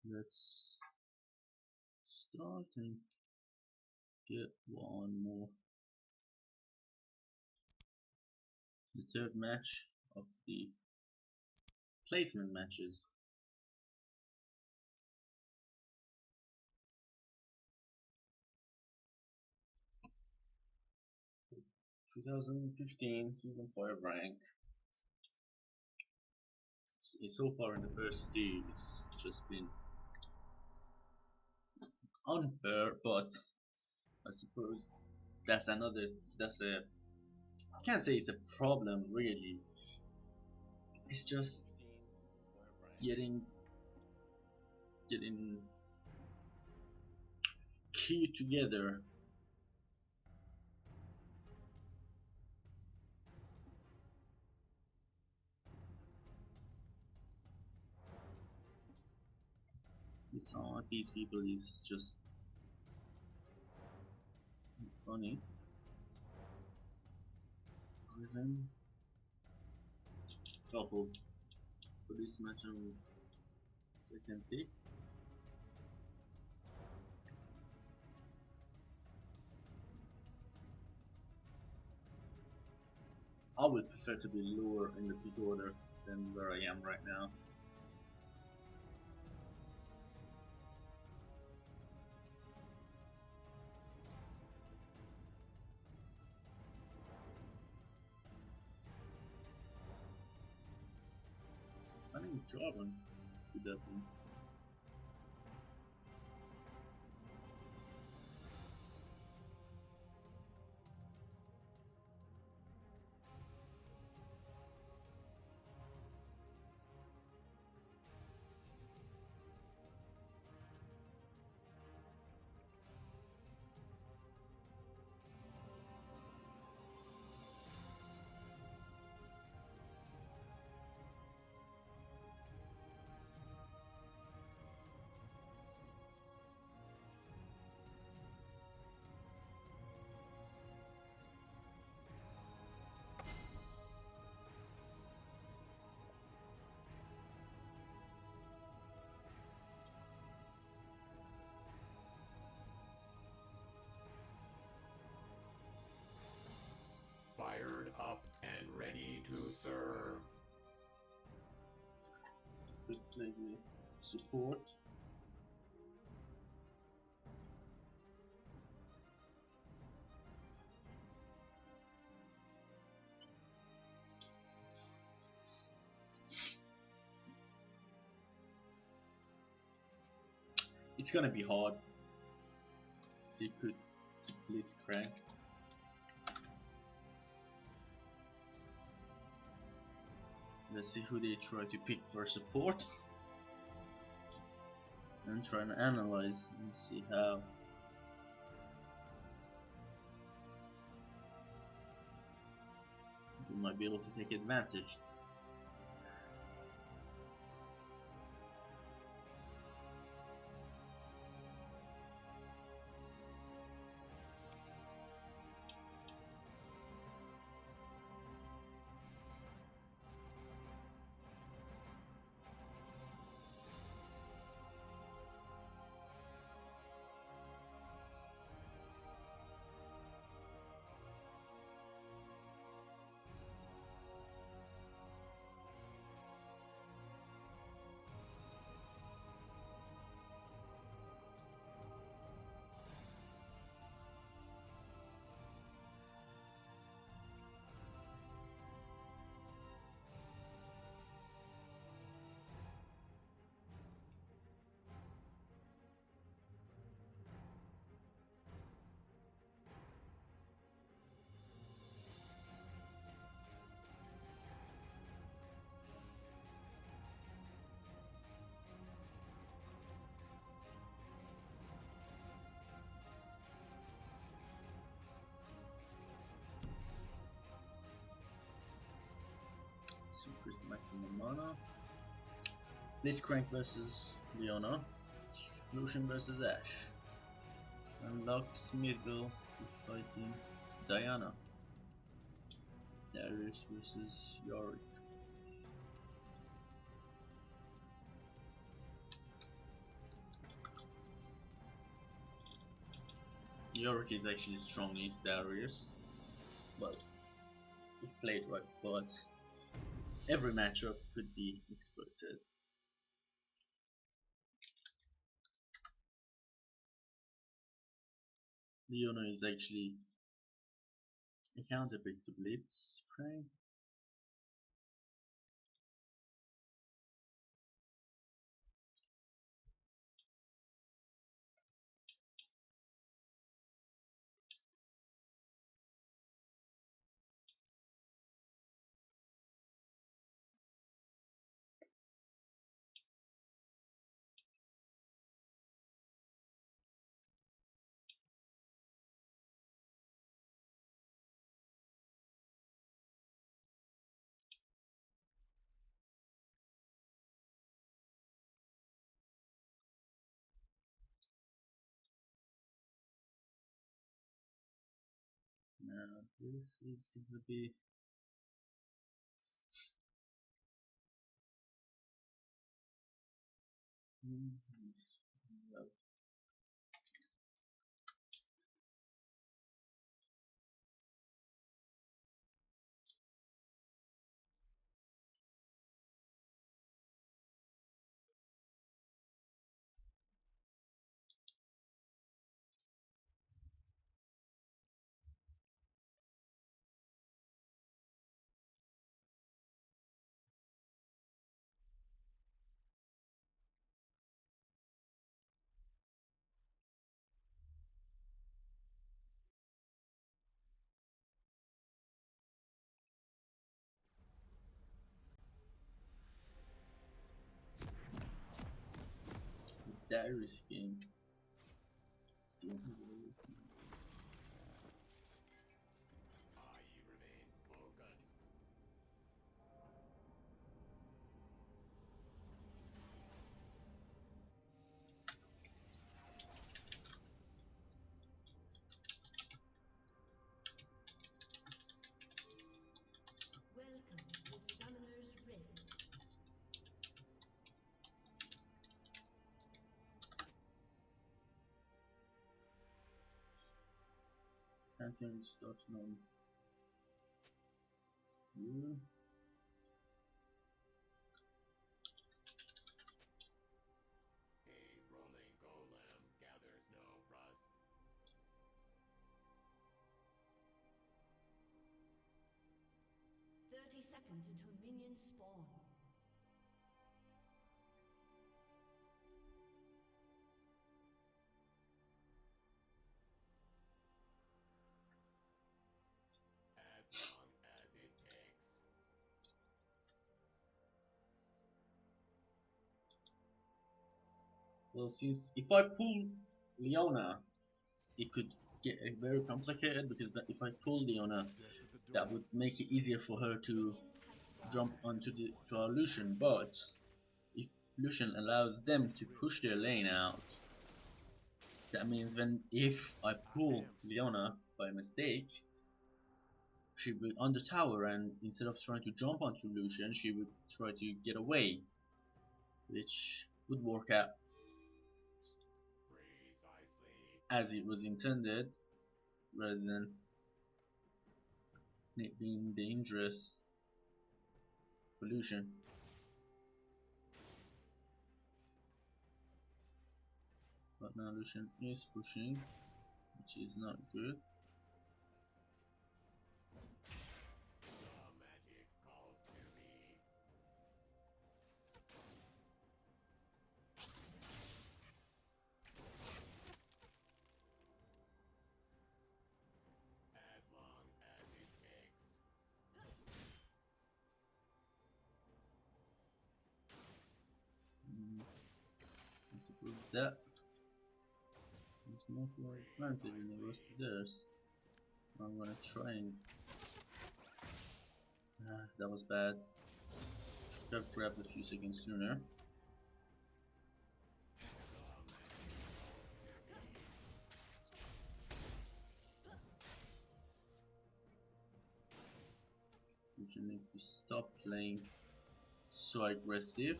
Let's start and get one more. The third match of the placement matches. 2015 season 5 rank. So far in the first two, it's just been unfair, but I suppose that's another. That's a. I can't say it's a problem really. It's just getting key together. With some of these people is just funny. Driven. Couple for this match on second pick. I would prefer to be lower in the pick order than where I am right now. I think Jordan could that be. Fired up and ready to serve. Could maybe support. It's gonna be hard. They could Blitzcrank. Let's see who they try to pick for support. And try and analyze and see how they might be able to take advantage. Increase the maximum mana. Blitzcrank versus Leona. Lucian versus Ash. And Locksmithville fighting Diana. Darius versus Yorick. Yorick is actually strong against Darius, but if played right, but every matchup could be exploited. Leona is actually a counterpick to Blitzcrank. Now this is gonna be Darius game. Remain focused. 10 stops on you. A rolling golem gathers no rust. 30 seconds until minions spawn. As long as it takes. So since if I pull Leona, it could get very complicated because if I pull Leona, that would make it easier for her to jump onto our Lucian. But if Lucian allows them to push their lane out, that means if I pull Leona by mistake, she would on the tower, and instead of trying to jump onto Lucian, she would try to get away, which would work out Precisely. as it was intended, rather than it being dangerous for Lucian. But now Lucian is pushing, which is not good. The magic calls to me. As long as it takes. I suppose that is not more advantage in the rest of theirs. I'm gonna try and that was bad. Should have grabbed a few seconds sooner. You should need to stop playing so aggressive.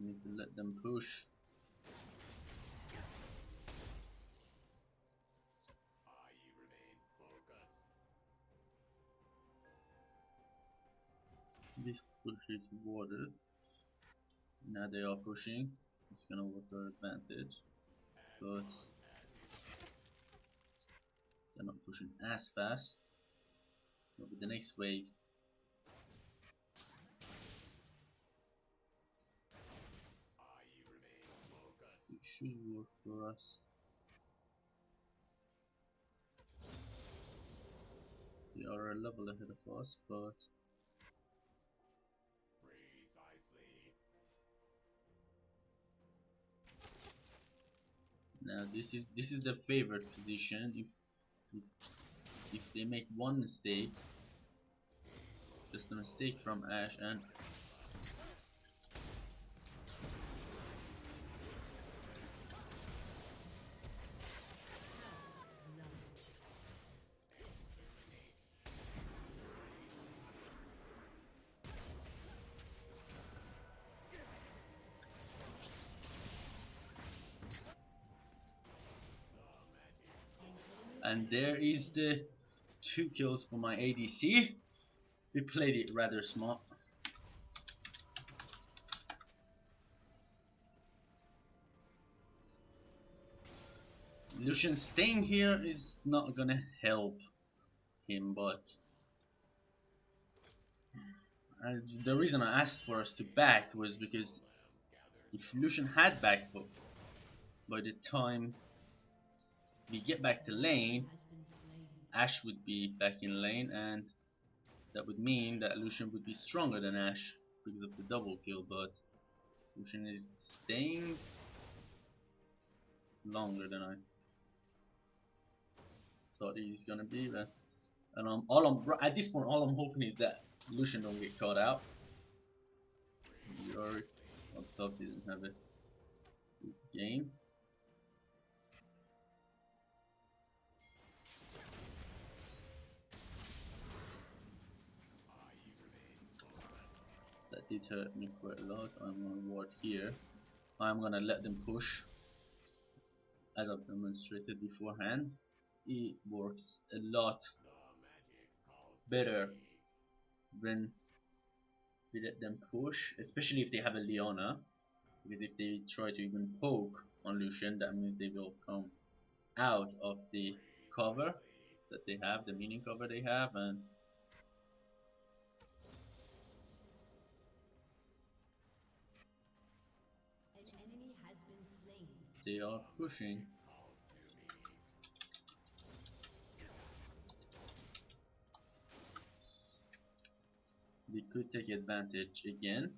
We need to let them push. I remain focused. This push is water. Now they are pushing. It's gonna work to our advantage, but they're not pushing as fast. But with the next wave, I remain focused. it should work for us. They are a level ahead of us, but Precisely. now this is the favored position. If if they make one mistake, just a mistake from Ashe, and there is the 2 kills for my ADC. We played it rather smart. Lucian staying here is not gonna help him, but the reason I asked for us to back was because if Lucian had back by the time we get back to lane, Has been slain. Ashe would be back in lane, and that would mean that Lucian would be stronger than Ashe because of the double kill, but Lucian is staying longer than I thought he's gonna be, and at this point all I'm hoping is that Lucian don't get caught out. Yorick up top didn't have a good game. That did hurt me quite a lot. I'm gonna ward here. I'm gonna let them push, as I've demonstrated beforehand. It works a lot better when we let them push, especially if they have a Leona, because if they try to even poke on Lucian, that means they will come out of the cover that they have, the minion cover they have, and An enemy has been slain. they are pushing. We could take advantage again,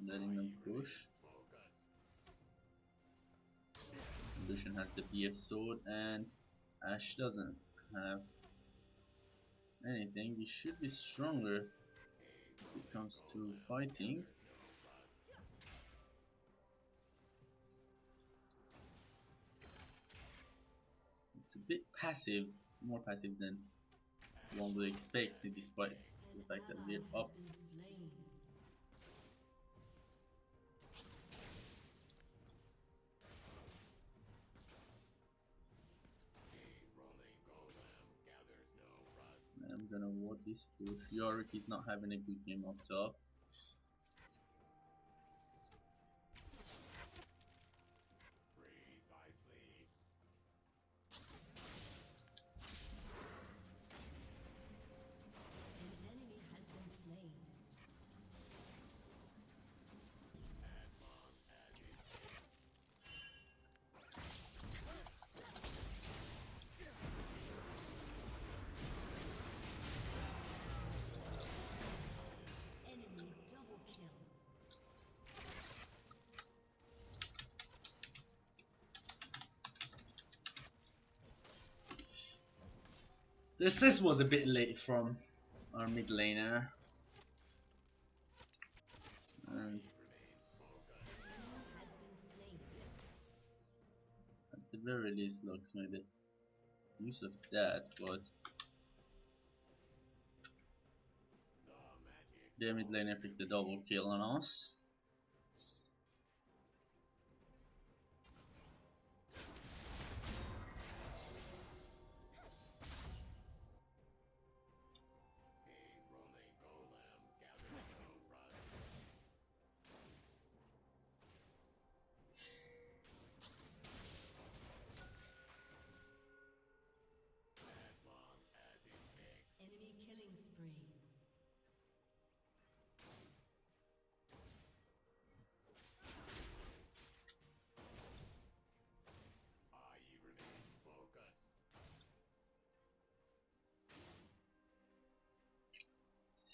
letting them push. Lucian has the BF sword and Ashe doesn't have anything. We should be stronger when it comes to fighting. It's a bit passive, more passive than one would expect, despite the fact that we're up. Been slain. I'm gonna ward this push. Yorick is not having a good game up top. An enemy has been slain. Enemy double kill. The assist was a bit late from our mid laner. And Has been slain. at the very least, Lux made the use of that, but their mid laner picked the double kill on us.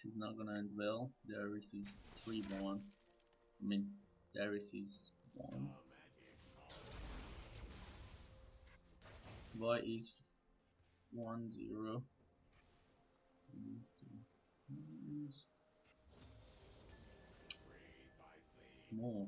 This is not gonna end well. Darius is 3-1. I mean, Darius is 1. Vi is 1-0. More.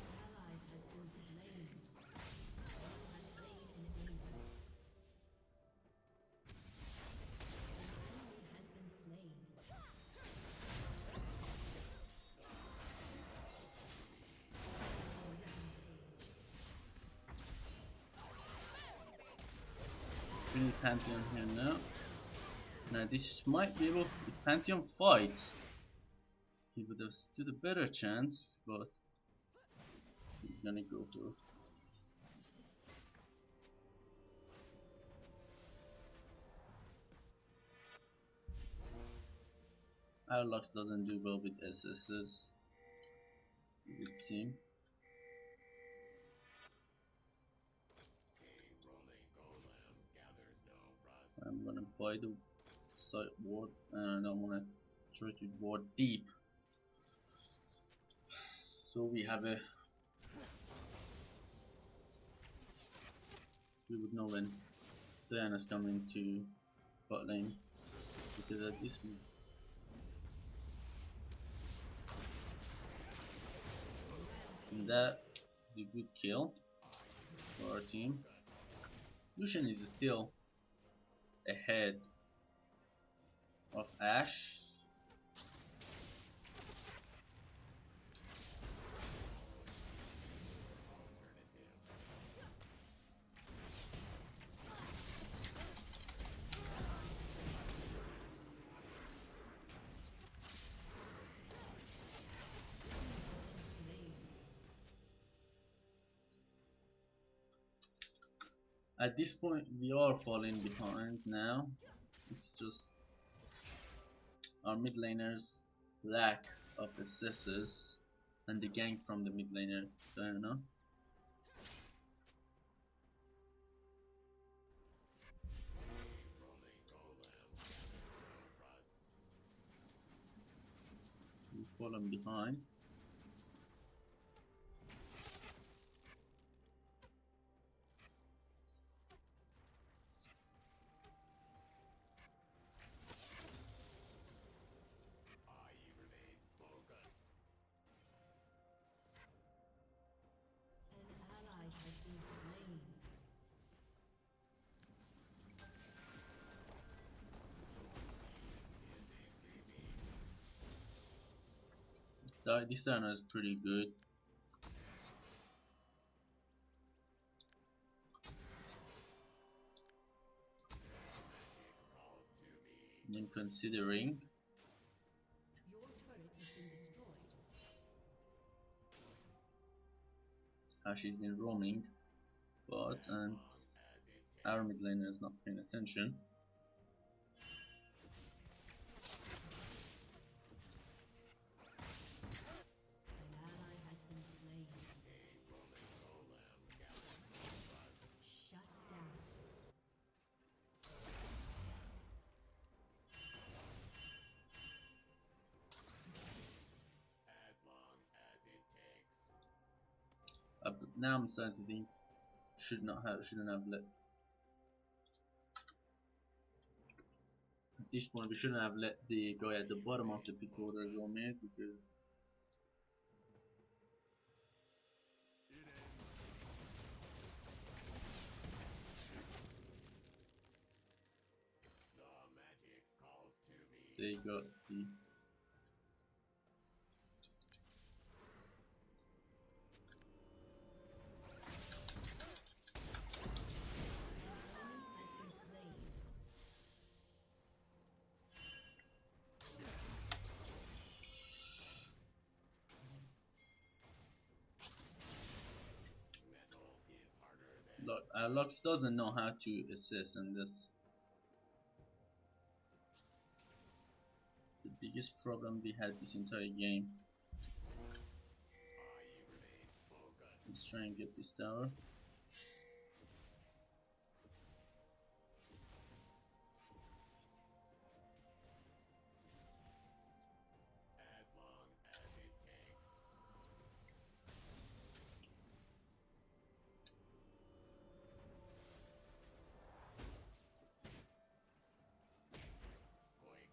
Ally has been slain. One has slain an enemy. An enemy has been slain. We need Pantheon here now. Now this might be able, if Pantheon fights, he would have stood a better chance, but he's gonna go for it. Our Lux doesn't do well with SSs, it would seem. I'm gonna buy the side ward and I'm gonna try to ward deep. So we have a, we would know when Diana's coming to bot lane because at this point and that is a good kill for our team. Lucian is still ahead of Ashe. At this point we are falling behind now. It's just our mid laners lack of assesses and the gank from the mid laner Diana. We've fallen behind. An ally has been slain. This Diana is pretty good. And considering Your turret has been destroyed. how she's been roaming, but and our mid laner is not paying attention. An ally has been slain. Shut down. Now I'm starting to think shouldn't have let, at this point we shouldn't have let the guy at the bottom of the pick order go mid because they got the Lux doesn't know how to assist, and that's the biggest problem we had this entire game. Let's try and get this tower. As long as it takes. Quick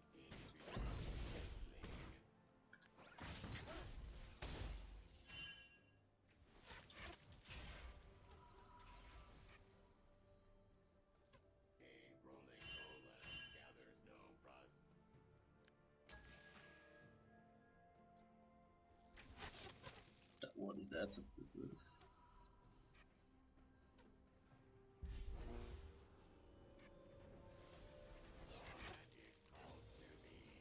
inhibition. A rolling golem gathers no rust. What is that? Up the roof? Magic calls to me.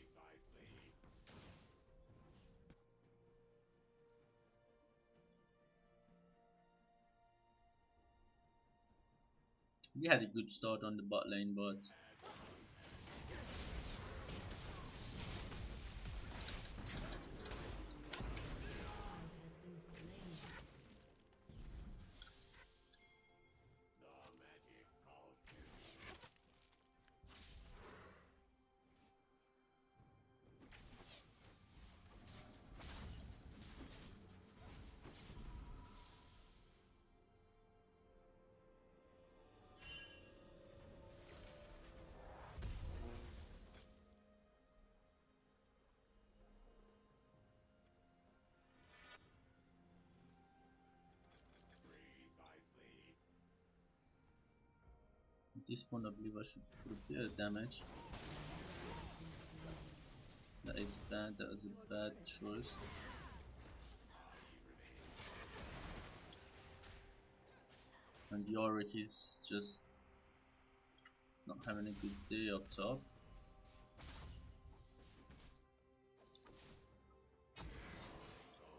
Precisely. We had a good start on the bot lane, but has been slain. The magic calls to me. Precisely. at this point I believe I should put a bit of damage. That is bad, that is a bad choice. And Yorick is just not having a good day up top.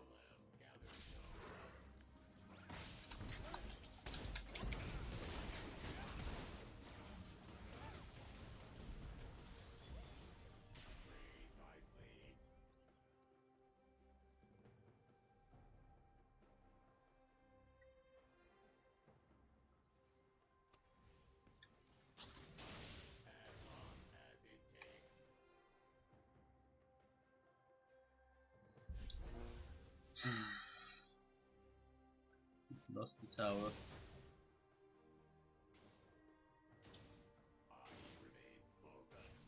Golem gathers no rust. Precisely. As long as it takes. Lost the tower. I remain focused.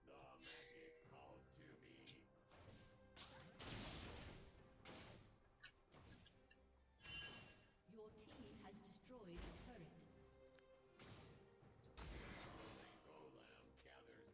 The magic calls to me. Your team has destroyed a turret. Rolling golem gathers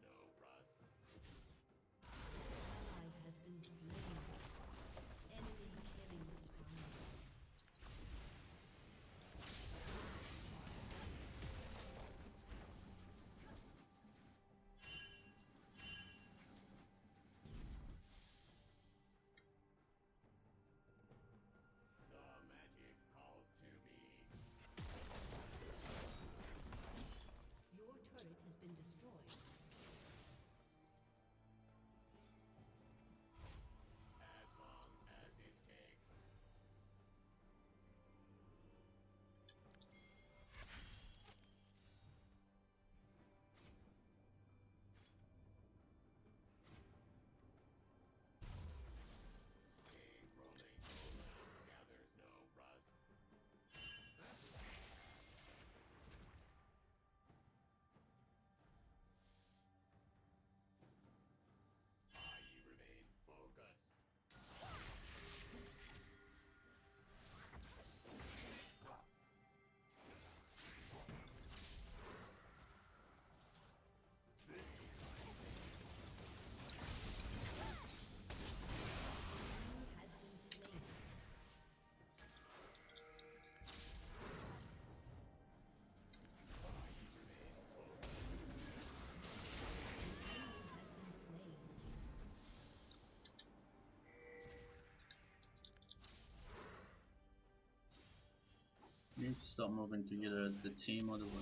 need to start moving together as the team otherwise.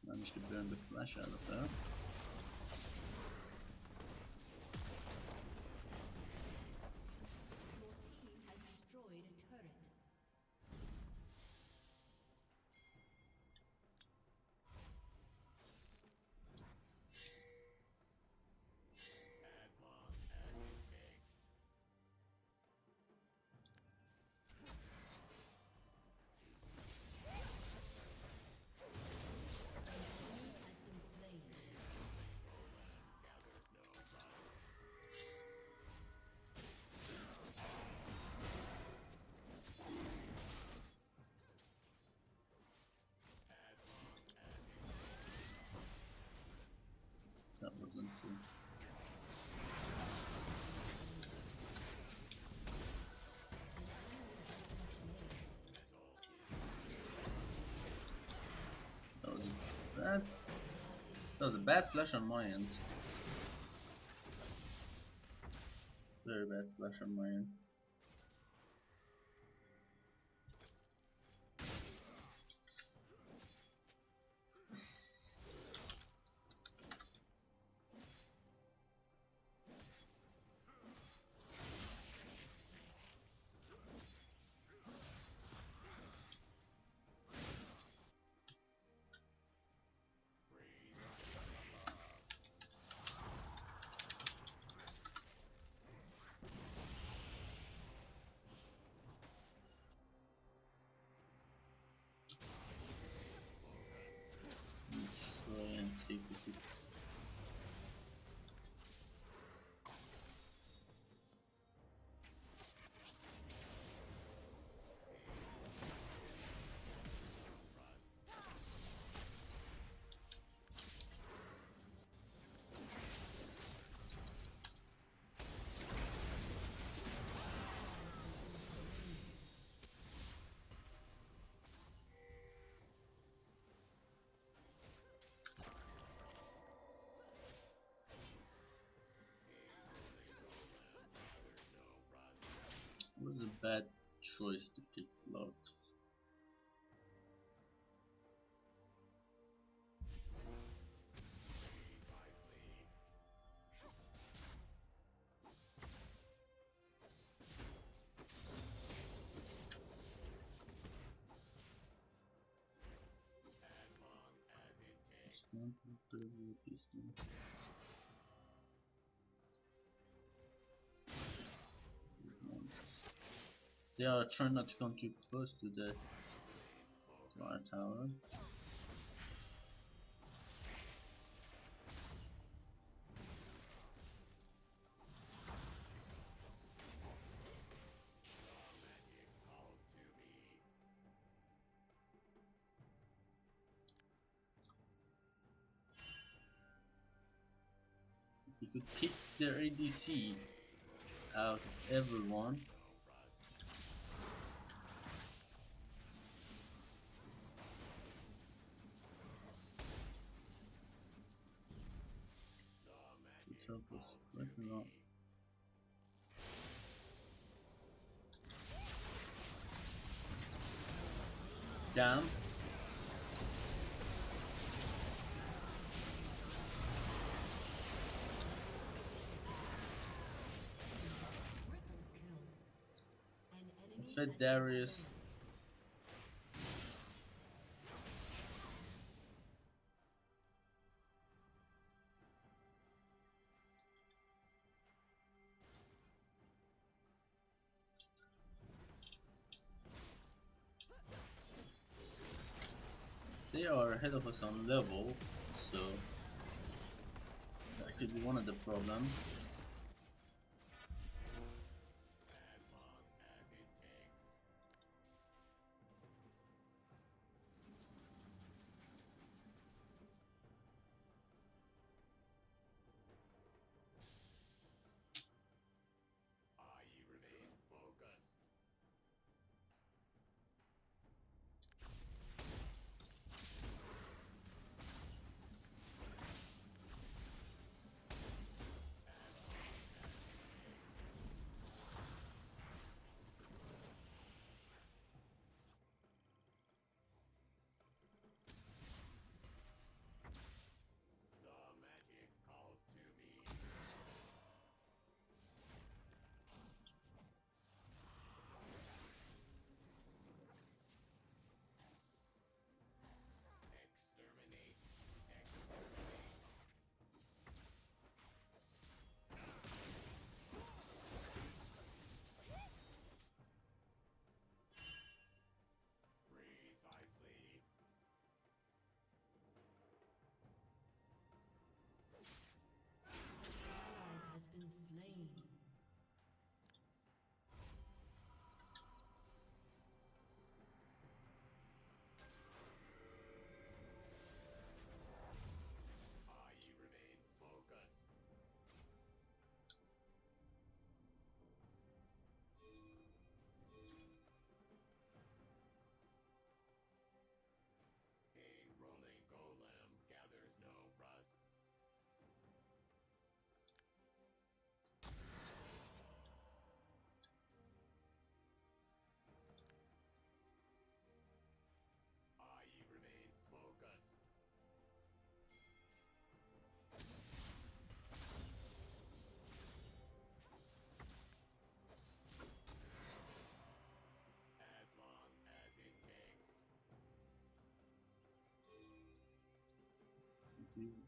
Managed to burn the flash out of there. Your team has destroyed a turret. As long as it takes. Has been slain. Gathers no rust. As long as it That wasn't cool. That was bad. That was a bad flash on my end. Very bad flash on my end. Try and see if we could. It was a bad choice to pick Lux. They are trying not to come too close to the our tower. If you could pick their ADC out of everyone, would help us quite a lot. Damn. Triple kill. An enemy Fed has been Darius. slain. They are ahead of us on level, so that could be one of the problems. as long as it takes. You remain focused. As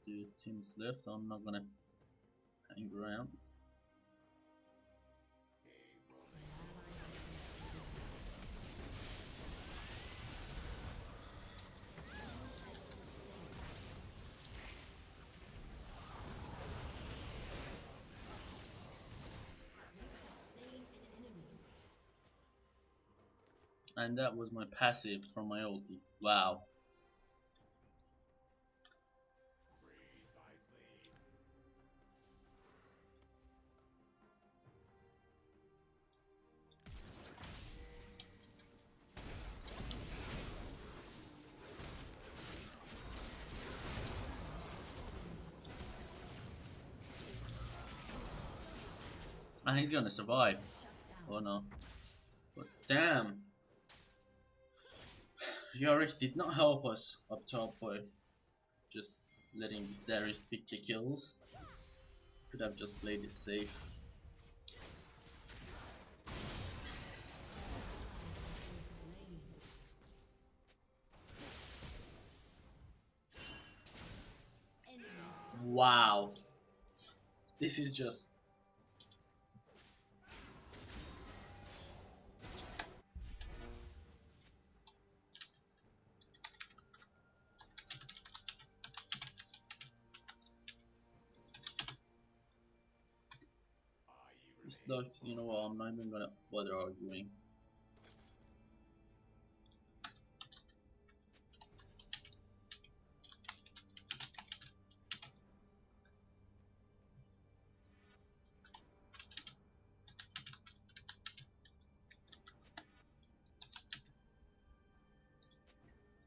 the teams left. I'm not gonna hang around. And that was my passive from my ulti. Wow. And he's gonna survive. Oh no. But damn. Yorick did not help us up top by just letting this Darius pick the kills. Could have just played it safe. Wow. This is just... This looks, you know what, I'm not even gonna bother arguing.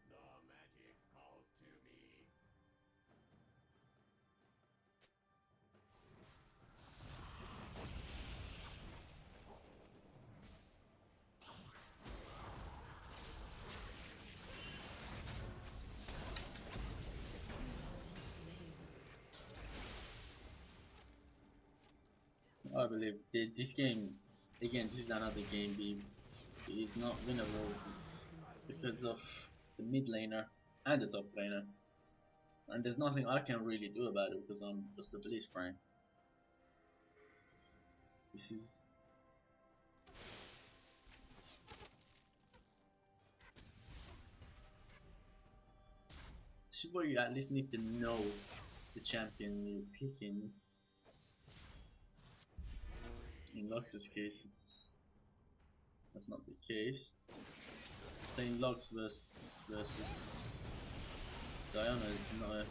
The magic calls to me. I believe this game, again, this is another game is not winnable because of the mid laner and the top laner. And there's nothing I can really do about it because I'm just a Blitzcrank. This is... This is where you at least need to know the champion you're picking. In Lux's case, that's not the case. Playing Lux versus Diana is not a...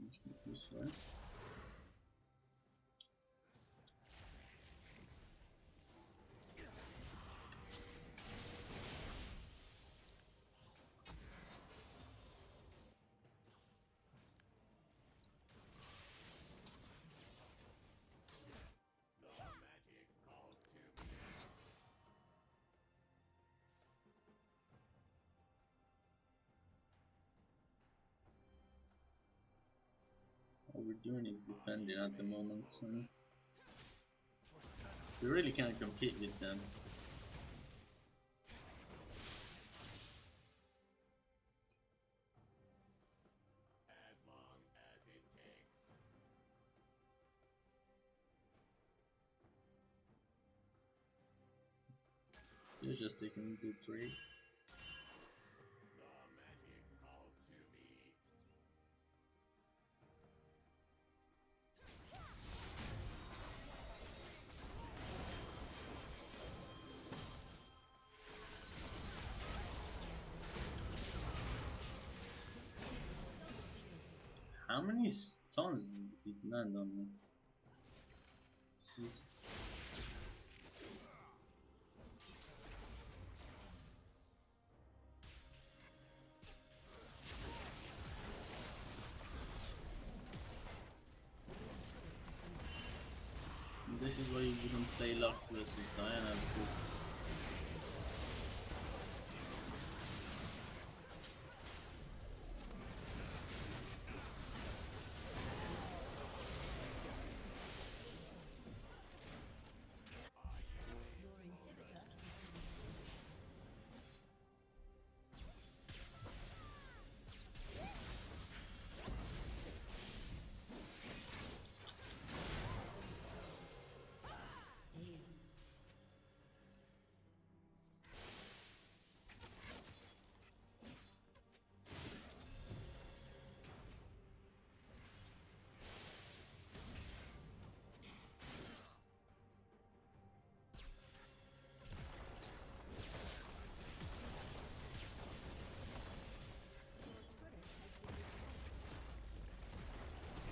Let's go this way. All we're doing is defending at the moment, and we really can't compete with them. As long as it takes. They're just taking good trades. The magic calls to me. How many stuns did land on me? This is... This is why you wouldn't play Lux versus Diana, because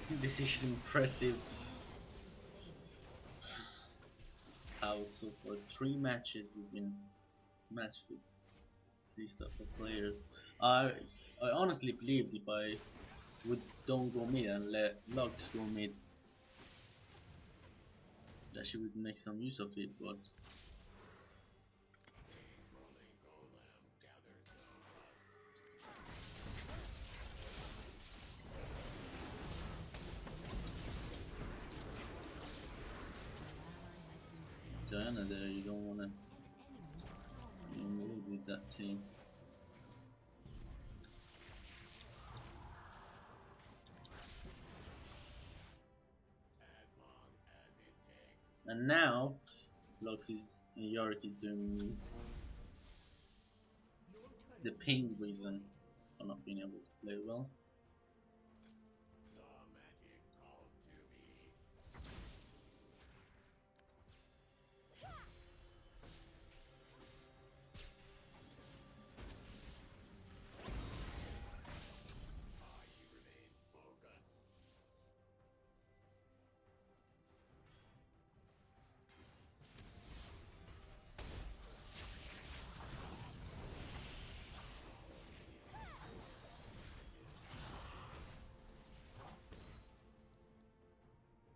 This is impressive. How so for 3 matches we've been matched with these type of players. I honestly believed if I would don't go mid and let Lux go mid, that she would make some use of it, but Diana there, you don't wanna move with that team. And now Lux is Yorick is doing the ping reason for not being able to play well.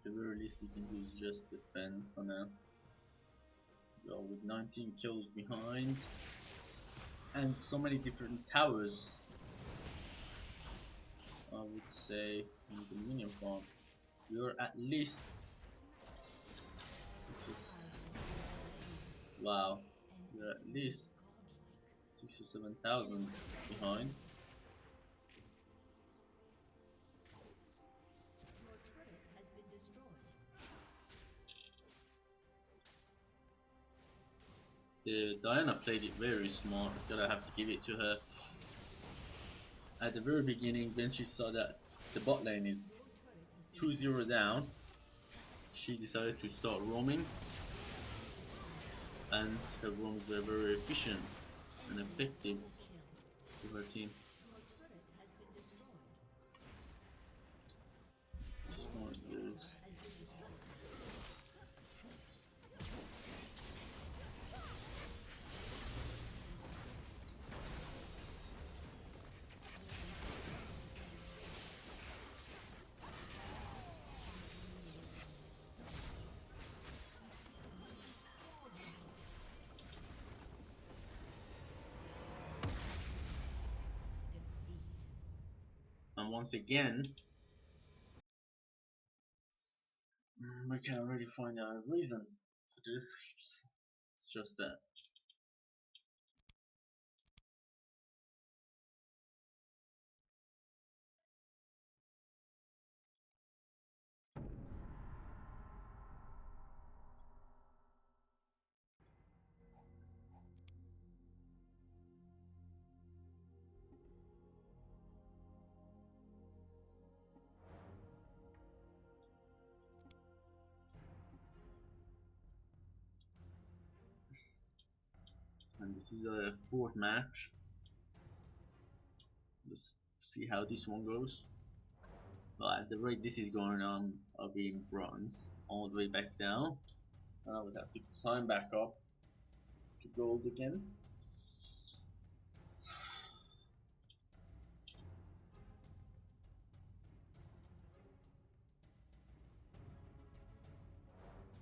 The very least we can do is just defend for now. Go with 19 kills behind and so many different towers. I would say in the minion farm we're at least wow, we're at least 6 or 7,000 behind. Diana played it very smart, gotta have to give it to her. At the very beginning, when she saw that the bot lane is 2-0 down, she decided to start roaming, and her roams were very efficient and effective to her team. Smart girls. And once again, we can't really find a reason for this. It's just that. And this is a 4th match. Let's see how this one goes. But at the rate this is going on, I'll be in bronze all the way back down. And I would have to climb back up to gold again.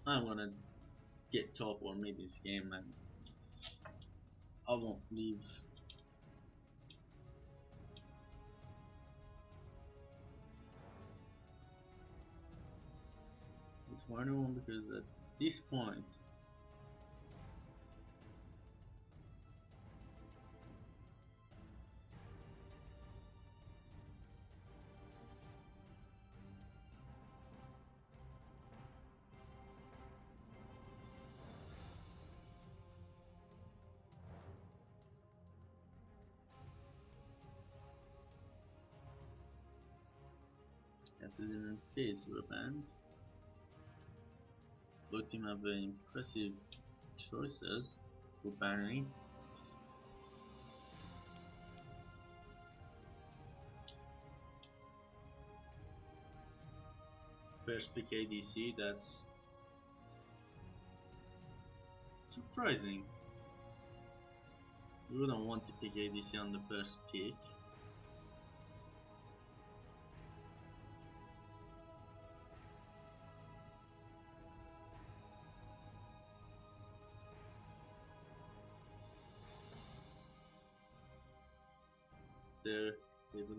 I'm gonna get top or mid this game, and I won't leave. This one because at this point Cassidy and Fizz were banned. Both team have impressive choices for banning. first pick ADC. That's surprising. You wouldn't want to pick ADC on the first pick. There, they will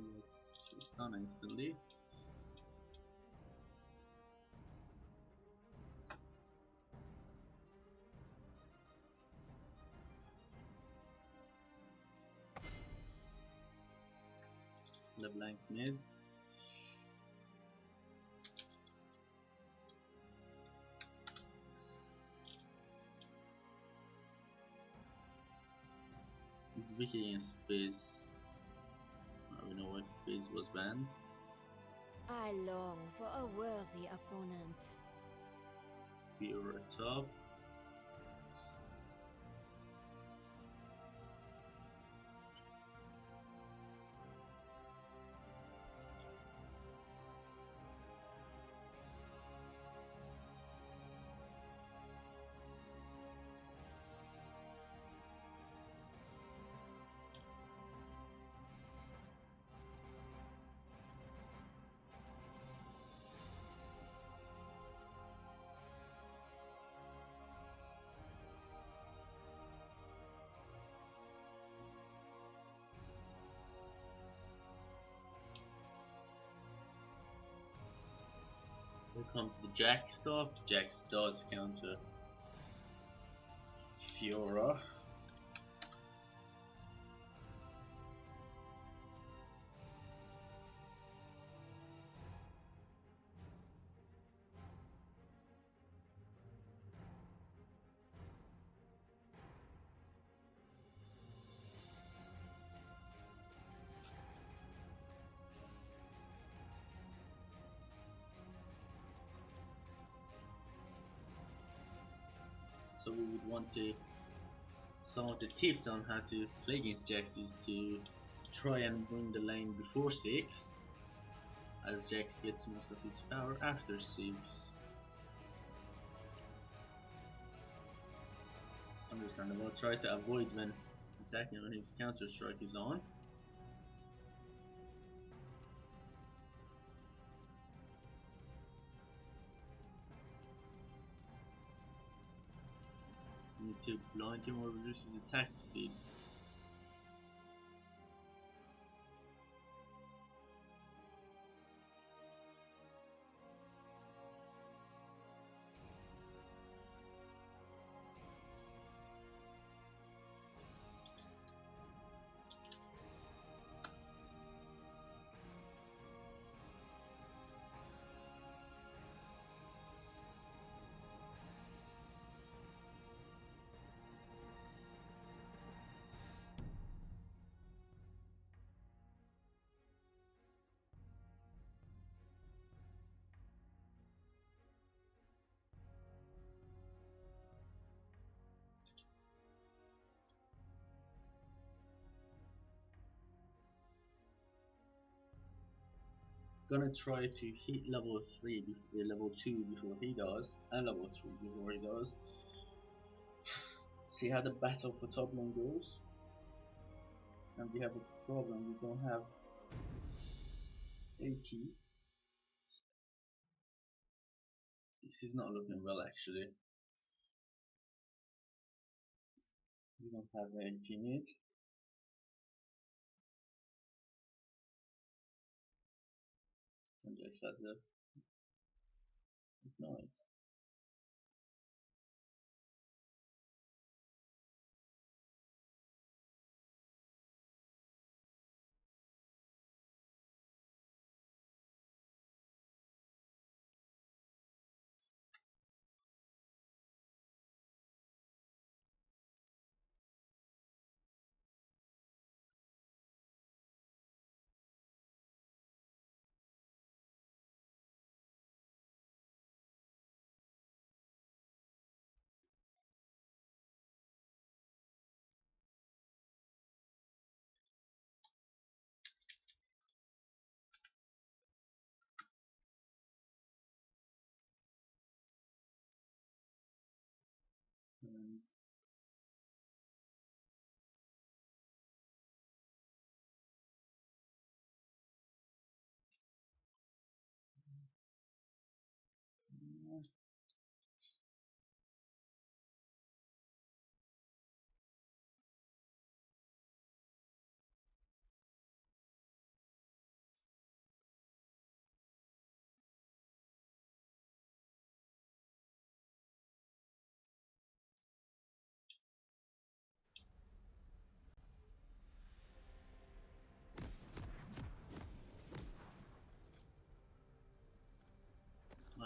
stun instantly. The blank mid. It's weak against Fizz. We know what Fizz was banned. I long for a worthy opponent. Fiora top. Here comes the Jack stuff. Jax does counter Fiora. So we would want to, some of the tips on how to play against Jax is to try and win the lane before 6, as Jax gets most of his power after 6. Understandable. Try to avoid when attacking when his counter strike is on. Need to blind him or reduce his attack speed. Gonna try to hit level 3, level 2 before he does, and level 3 before he does. See how the battle for top lane goes. And we have a problem, we don't have AP. This is not looking well actually. We don't have AP mid. And just had to ignite.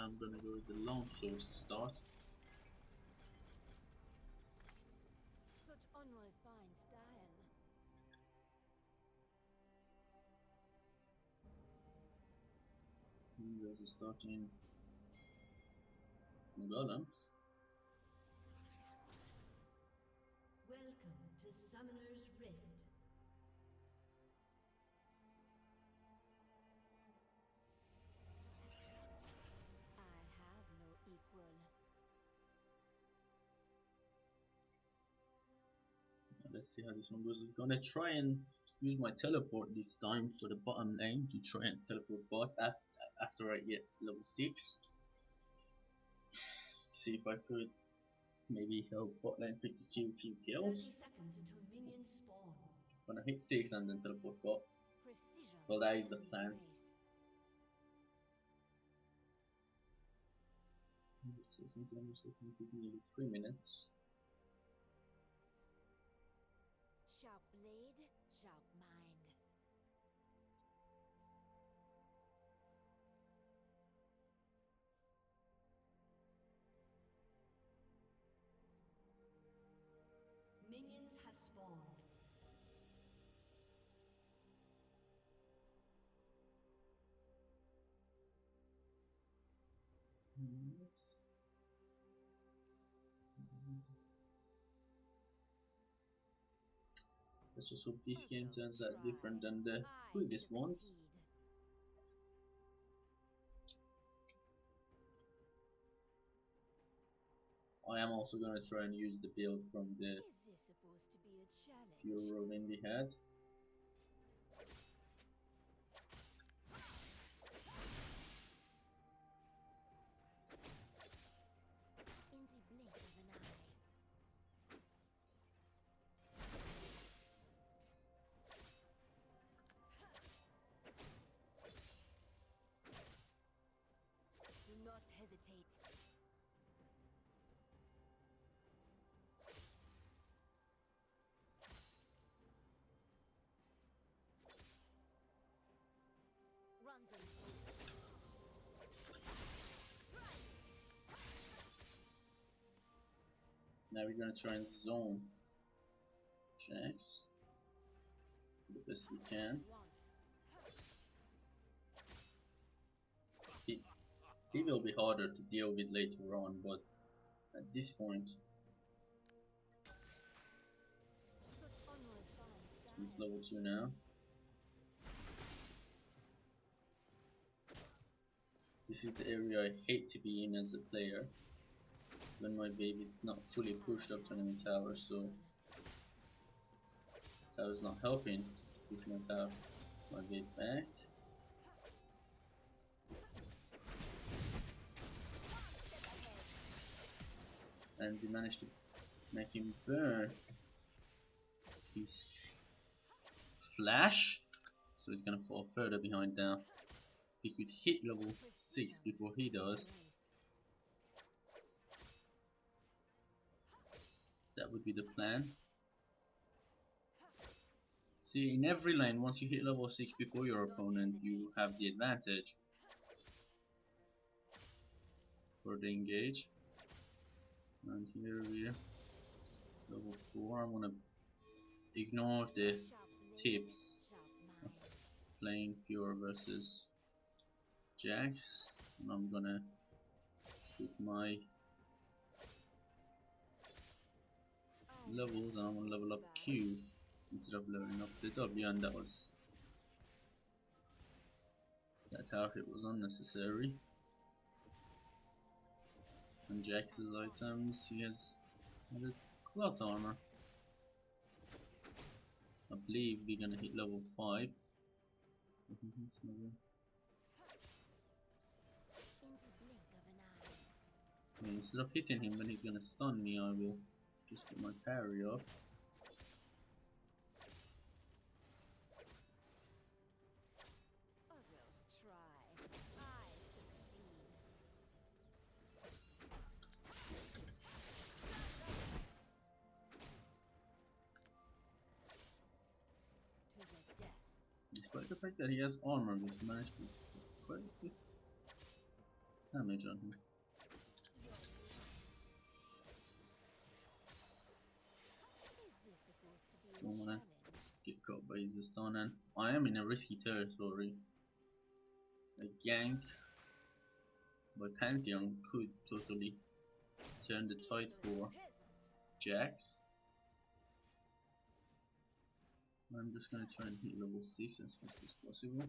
I'm gonna go with the longsword start. Such unrefined style. You guys are starting golems. Welcome to Summoner's Rift. I have no equal. Let's see how this one goes. I'm gonna try and use my teleport this time for the bottom lane to try and teleport bot after I get level 6. See if I could maybe help bot lane pick a few 30 kills. seconds until minions spawn. Gonna hit 6 and then teleport bot. Precision. Well, that is the and plan. grace. So I think I'm just looking at nearly 3 minutes. Sharp blade, sharp mind. Minions have spawned. Let's just hope this game Others turns out try. different than the I previous ones. succeed. I am also gonna try and use the build from the Is this supposed to be a challenge? Pure Rovin we had. In the blink of an eye. Do not hesitate. Runs and Now we're gonna try and zone Jax the best we can. once. He will be harder to deal with later on, but at this point Such unrefined he's style. level 2 now. This is the area I hate to be in as a player, when my wave is not fully pushed up to enemy tower, so tower's not helping to push my wave back. And we managed to make him burn his flash, so he's gonna fall further behind now. He could hit level 6 before he does. That would be the plan. See, in every lane, once you hit level 6 before your opponent, you have the advantage for the engage. And here we're level 4. I'm gonna ignore the tips of playing Pure versus Jax, and I'm gonna put my levels, and I'm gonna level up Q instead of leveling up the W, and that tower hit was unnecessary. And Jax's items, he has added cloth armor. I believe we're gonna hit level 5. Instead of hitting him when he's gonna stun me, I will just put my parry up. Others try. I succeed. To the death. Despite the fact that he has armor, we've managed to quite damage on him. Is this supposed to be a Don't wanna challenge? get caught by his stun, and I am in a risky territory. A gank by Pantheon could totally turn the tide for Jax. I'm just gonna try and hit level 6 as fast as possible.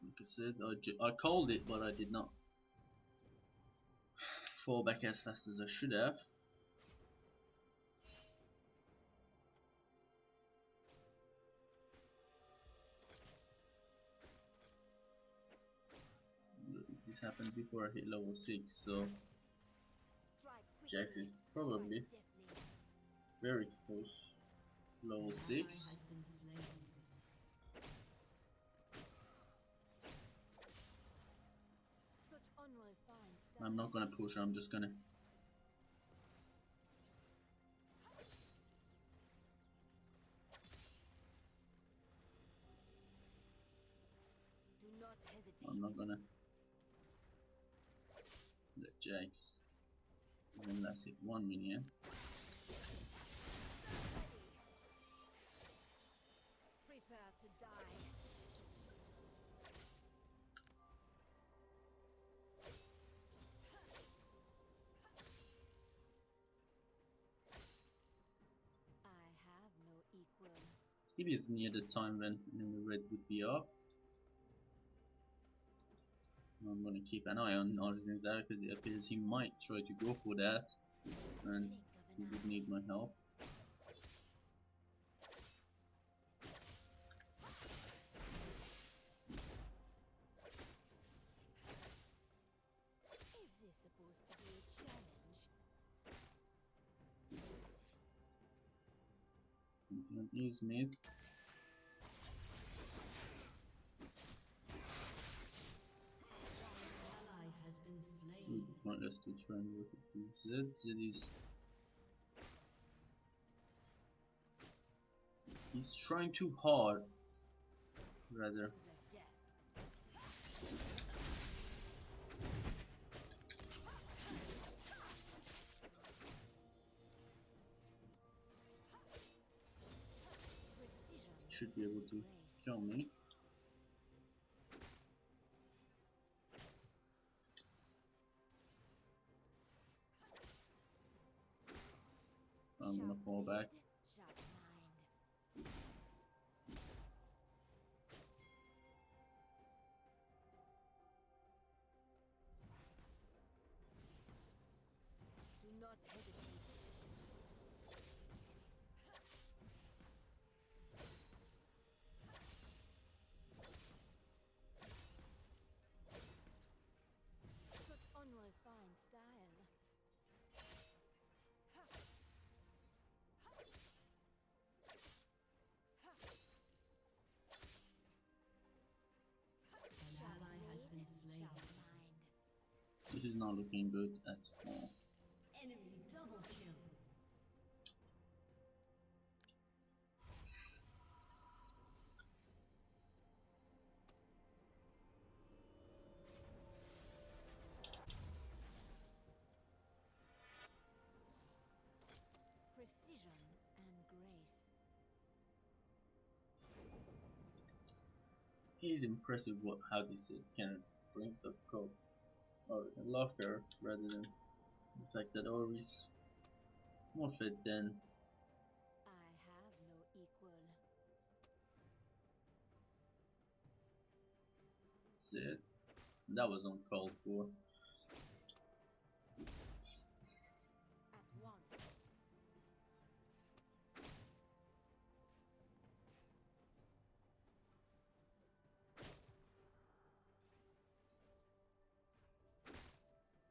Like I said, I called it, but I did not fall back as fast as I should have. This happened before I hit level 6, so Jax is probably very close. Level 6. I'm not gonna push, I'm just gonna. Do not hesitate. I'm not gonna let Jax. And then that's it, 1 minion. Prepare to die. I have no equal. It is near the time when the red would be up. I'm gonna keep an eye on Arzinzar because it appears he might try to go for that, and he would need my help. Is this supposed to be a challenge? He's mid. Ally has been slain. Pointless to try and work with Zed. Zed is. He's trying too hard. Rather. The death. Precision. Should be able to Grace. kill me. I'm gonna fall back. Sharp mind. Do not hesitate. Such unrefined style. An ally has been slain. Sharp mind. This is not looking good at all. Enemy double kill. Precision and grace. It is impressive how this can bring up cope or love her rather than the fact that Orb is more fit than I have no equal. Zed. That was uncalled for. At once.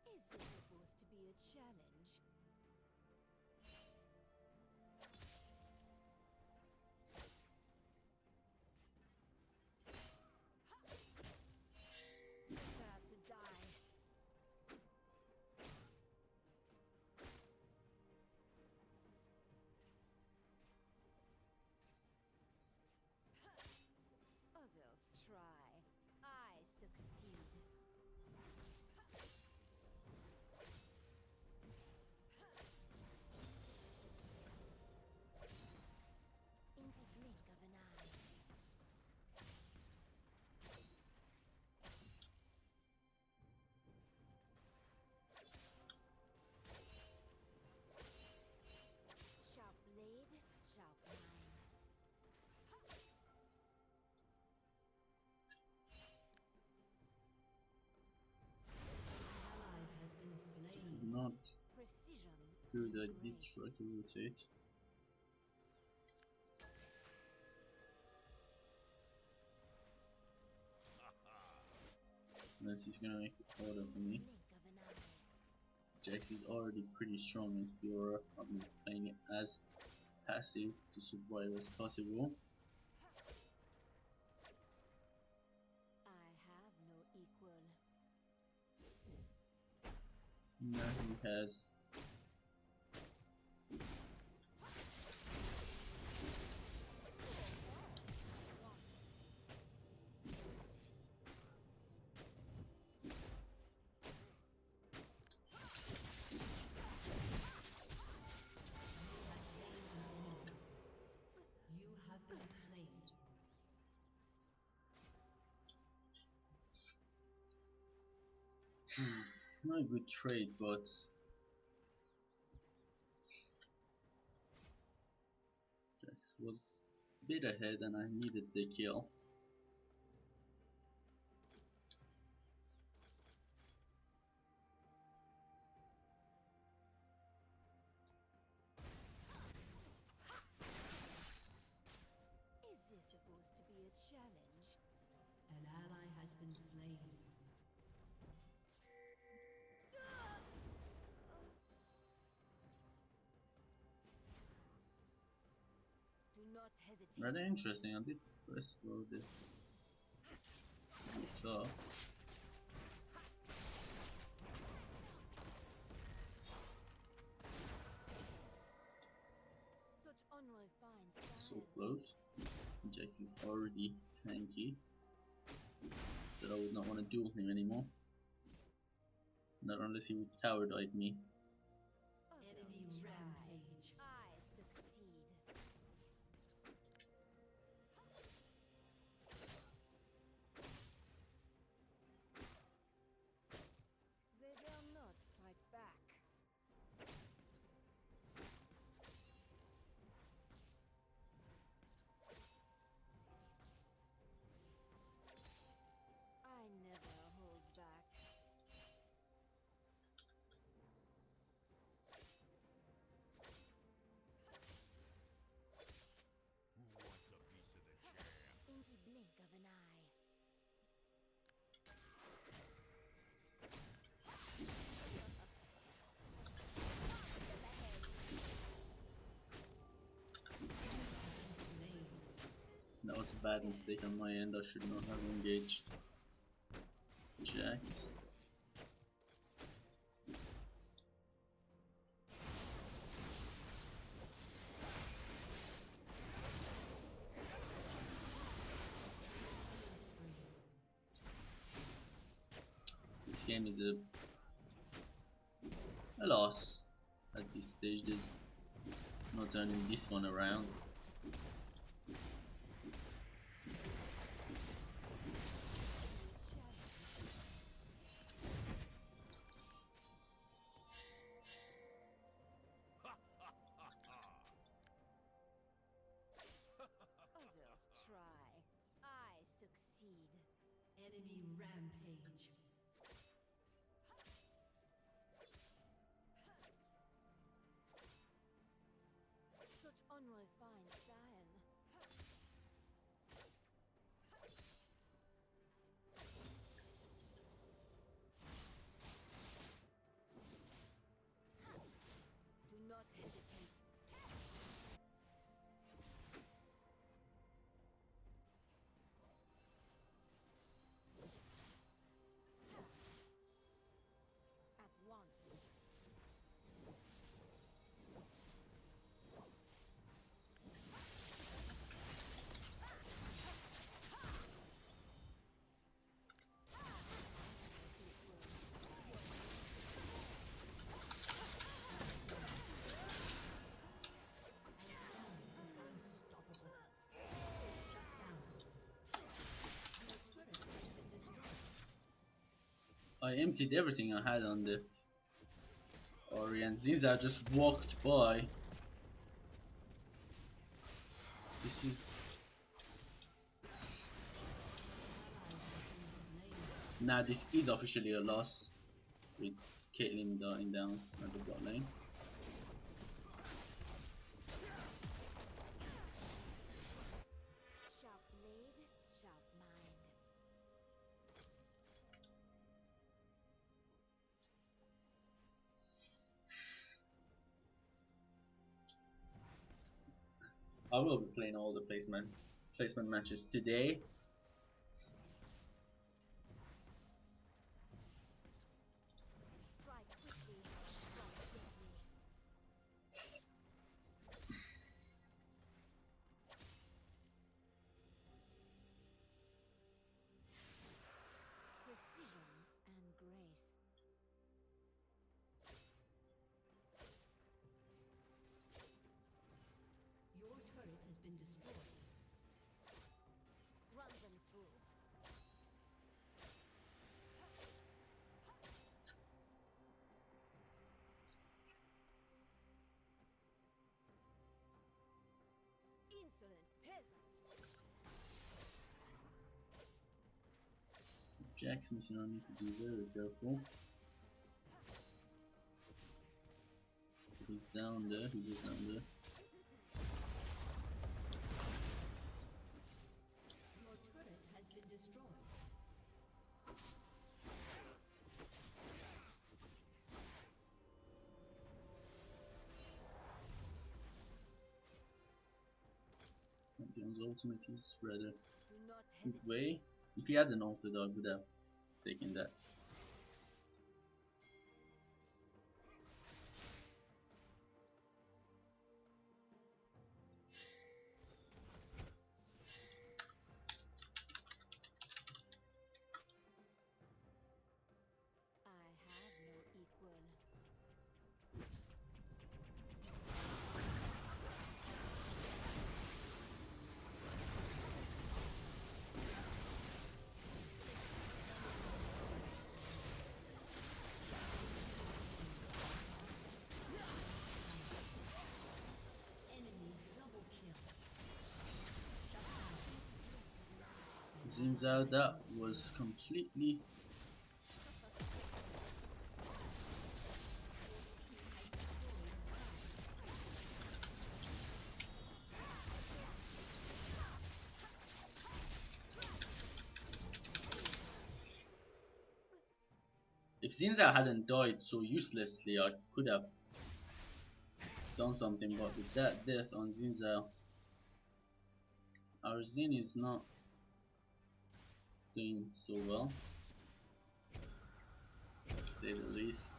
Is this supposed to be a challenge? Prepare to die. Good, I did try to rotate. Unless he's gonna make it harder for me. Blink of an eye. Jax is already pretty strong in Fiora. I'm playing it as passive to survive as possible. I have no equal. Now he has You have been slain. not a good trade, but Jax was a bit ahead and I needed the kill. Is this supposed to be a challenge? An ally has been slain. Do not hesitate. Rather interesting. I did press for the car. Such unrefined So style. close. Jax is already tanky. That I would not want to duel him anymore. Not unless he would tower dive me. Enemy rampage. I succeed. They dare not strike back. I never hold back. In the blink of an eye. Slain. That was a bad mistake on my end. I should not have engaged Jax. This game is a loss at this stage. There's no turning this one around. Others try. I succeed. Enemy rampage. Such unrefined style. Do not hesitate. At once. Unstoppable. Shut down. Your turret has been destroyed. I emptied everything I had on the Ori and Zinza just walked by. This is Nah, this is officially a loss with Caitlyn dying down at the bot lane. I will be playing all the placement matches today. Strike quickly, strike quickly. Precision and grace. Your turret has been destroyed. Run them through. Insolent peasants. Jack's missing. I need to be very careful. He's down there. He was down there. Your turret has been destroyed. Pantheon's ultimate is rather Do not good hesitate. way. If he had an ulted, I would have taken that. I have no equal. Enemy double kill. Zinzao, that was completely. If Zinzao hadn't died so uselessly, I could have done something, but with that death on Zinzao, our Zin is not doing so well, to say the least.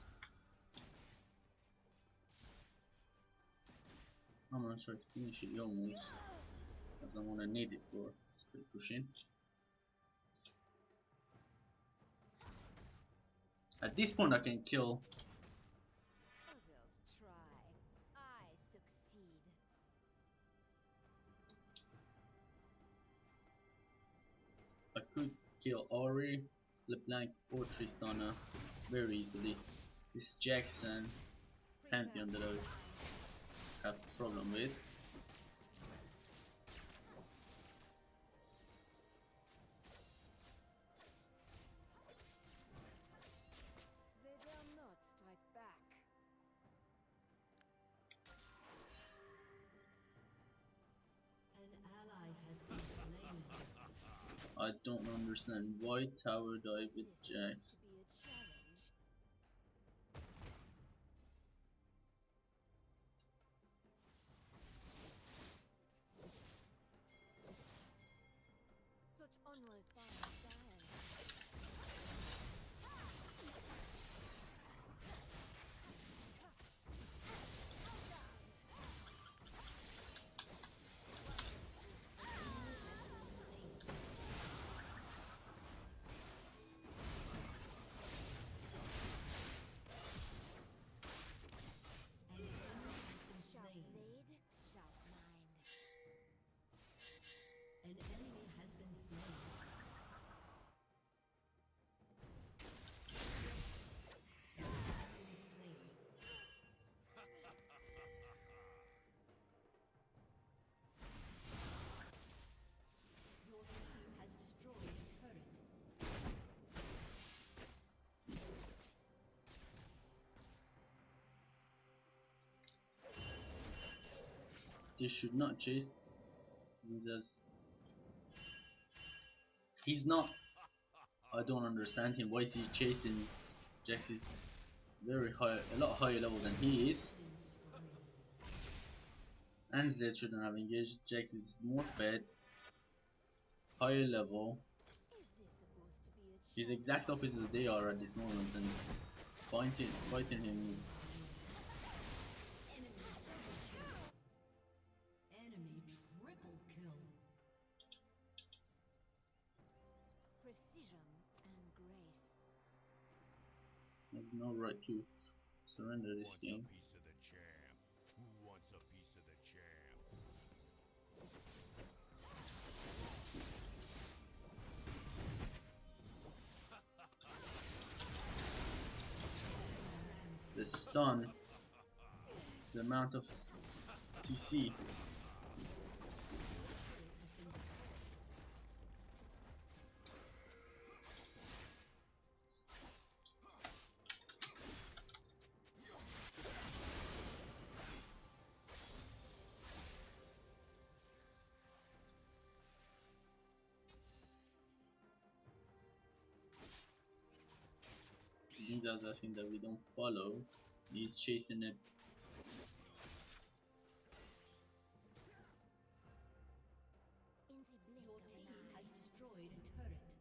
I'm gonna try to finish it almost, as I wanna need it for speed pushing. At this point I can kill. Others try. I succeed. I could kill Ori, LeBlanc or Tristana very easily. This Jackson Pantheon that I have a problem with. They dare not strike back. An ally has been slain. I don't understand why tower dive with This Jax. to be a challenge. Such unrefined science. An enemy has been Sharp slain. blade, sharp mind. An enemy has been slain. An enemy slain. Your team has destroyed a turret. They should not chase. He's not. I don't understand him. Why is he chasing Jax? Is very high, a lot higher level than he is, and Zed shouldn't have engaged. Jax is more fed, higher level. Is this supposed to be a He's challenge? exact opposite that they are at this moment, and fighting him is Enemy triple kill. Precision and grace. there's no right to surrender this Wants game. a piece of the champ? Who wants a piece of the champ? The stun, the amount of CC. Zinza's asking that we don't follow. He's chasing it. In the blink Your of team an eye. has destroyed a turret.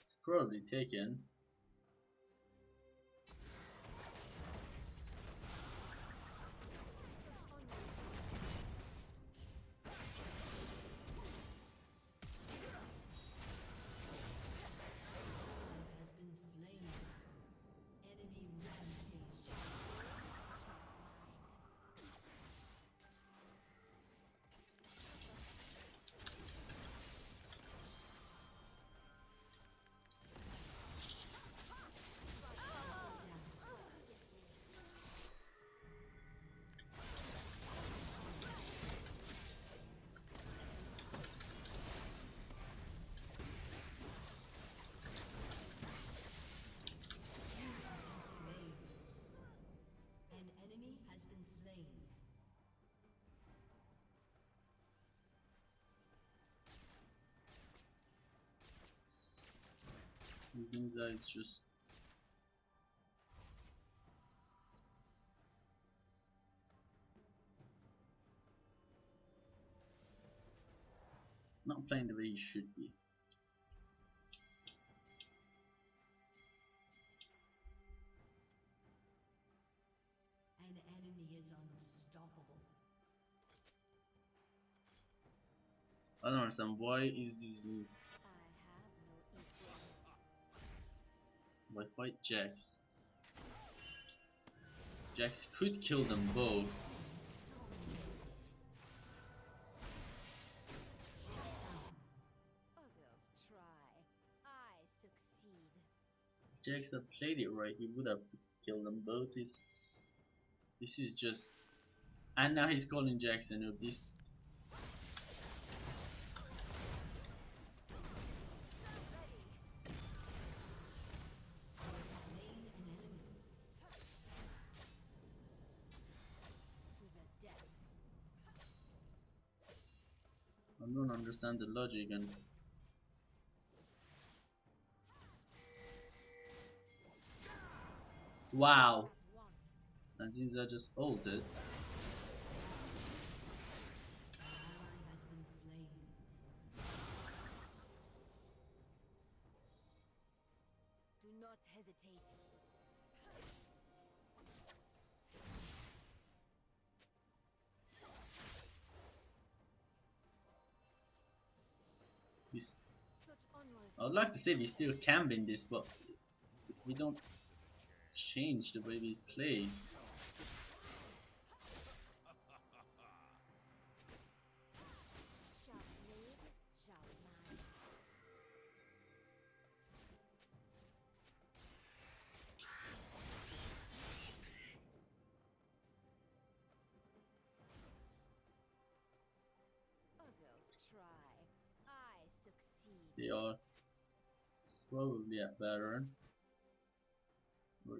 It's probably taken. Has been slain. Enemy rampage. Slain. An enemy has been slain. Zinza is just not playing the way he should be. An enemy is unstoppable. I don't understand why is this I have no equal. why fight Jax? Jax could kill them both. Others try. I succeed. If Jax had played it right, he would have killed them both. This is just, and now he's calling Jax a noob. This Slain an enemy. To the death. I don't understand the logic and wow. At once. And Zinza just ulted. Ally has been slain. Do not hesitate. He's, Such onward. I would like to say we still can win this, but if we don't change the way we play, Sharp blade, sharp mind. Others try. I succeed. they are probably at Baron. Or-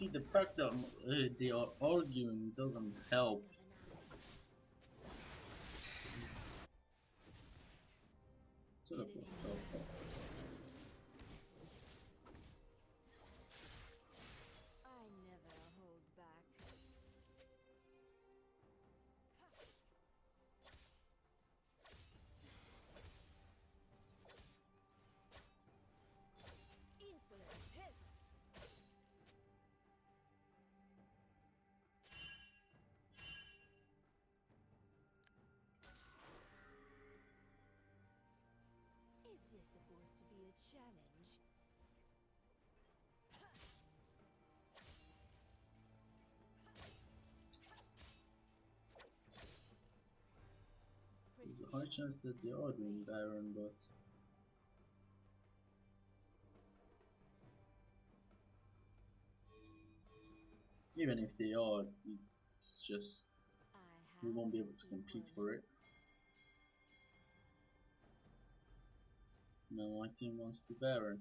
see the fact that they are arguing doesn't help. Teleport. Oh, oh. I never hold back. Insolent peasants! Is this supposed to be a challenge? There's a high chance that they are doing Baron, but even if they are, it's just we won't be able to compete for it. No, my team wants to Baron.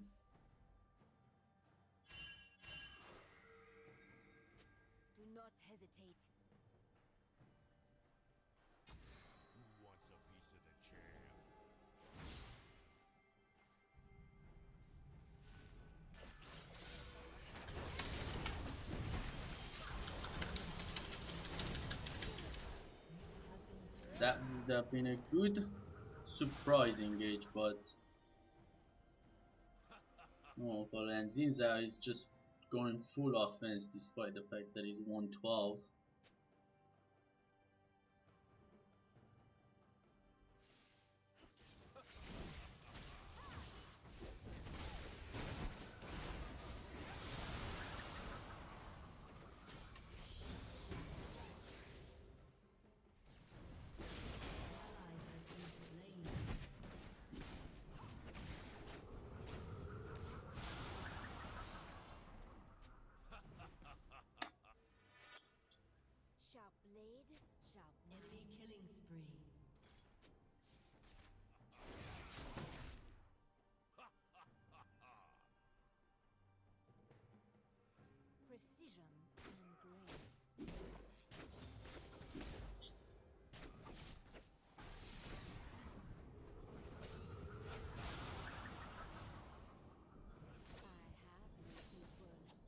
Do not hesitate. Who wants a piece of the chair? That would have been a good surprise engage, but oh, but and Zinza is just going full offense despite the fact that he's 112. Ally has been slain. Sharp blade, sharp Enemy killing spree. precision and grace. I have no equals.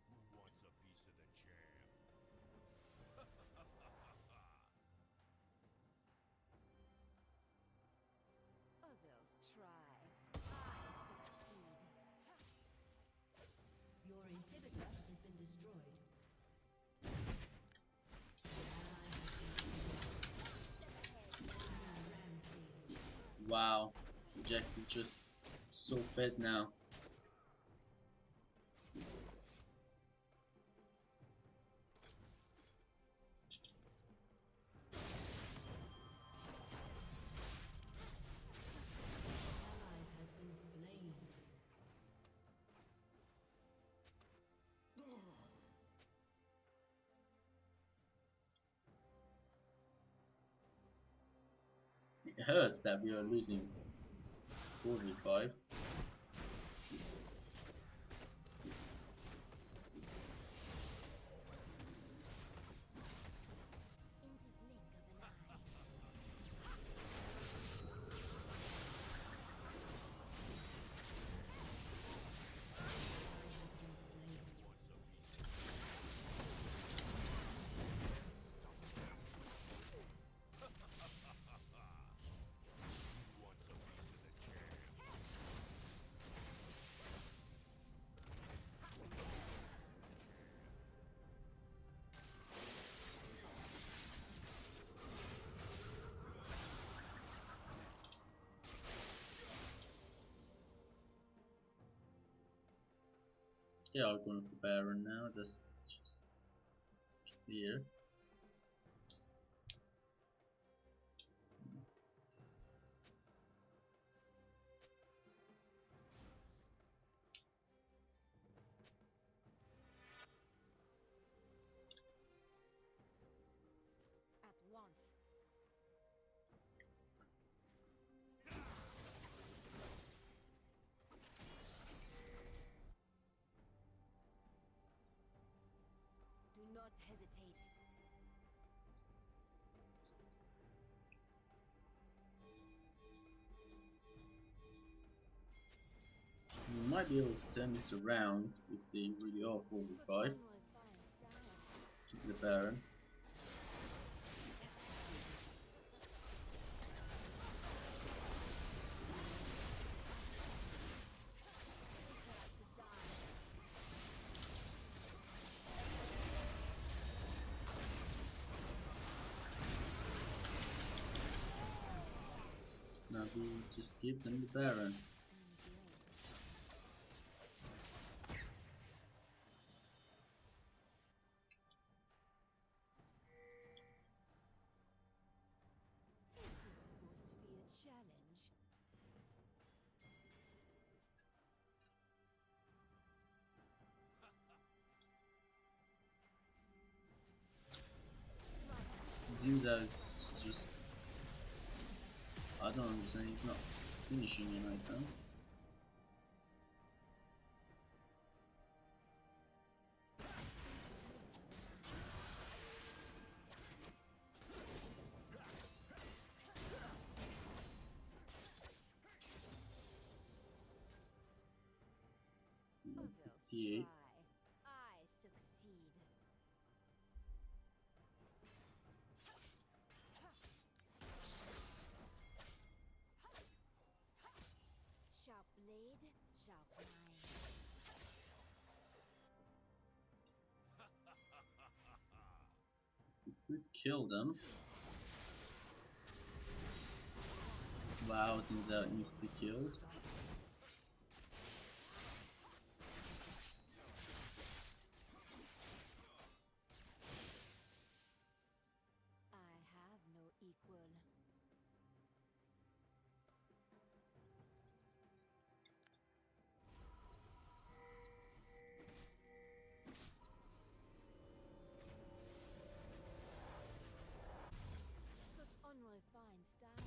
Who wants a piece of the chair? Others try. I succeed. Your inhibitor has been destroyed. Rampage. Wow, Jax is just so fed now. Ally has been slain. It hurts that we are losing 45. In the blink of an eye. Ally has been slain. Who wants a piece of the chair? They are going for Baron now, that's just clear. At once. not hesitate. We might be able to turn this around if they really are forward Such 5 unrefined style. to the Baron. Now we just give them the Baron. Is this supposed to be a challenge? Zinza is just, I don't understand, he's not finishing it right now. Others 58. try. I succeed. Sharp blade, sharp mind. We could kill them. Wow, Zinza insta-killed. I have no equal. Such unrefined style.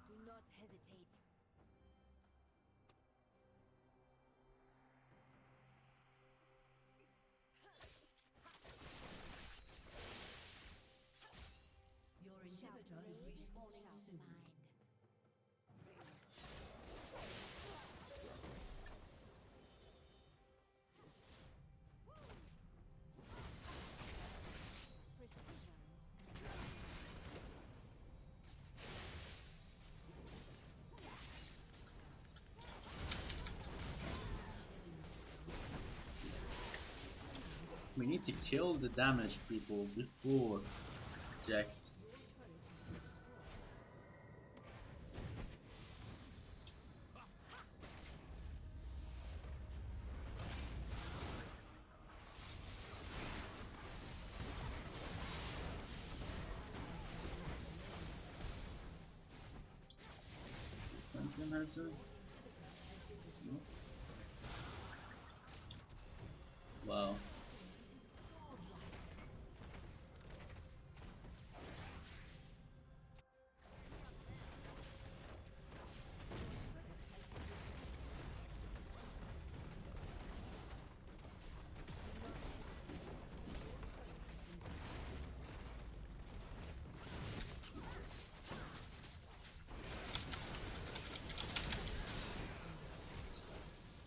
Do not hesitate. Your inhibitor is respawning soon. Precision. We need to kill the damaged people before Jax. Franklin has a... No? Wow.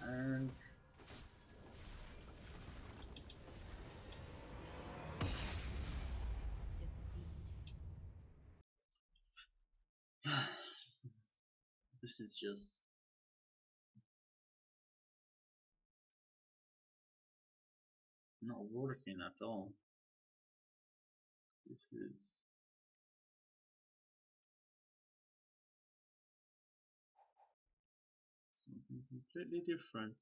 And this is just not working at all. This is something completely different.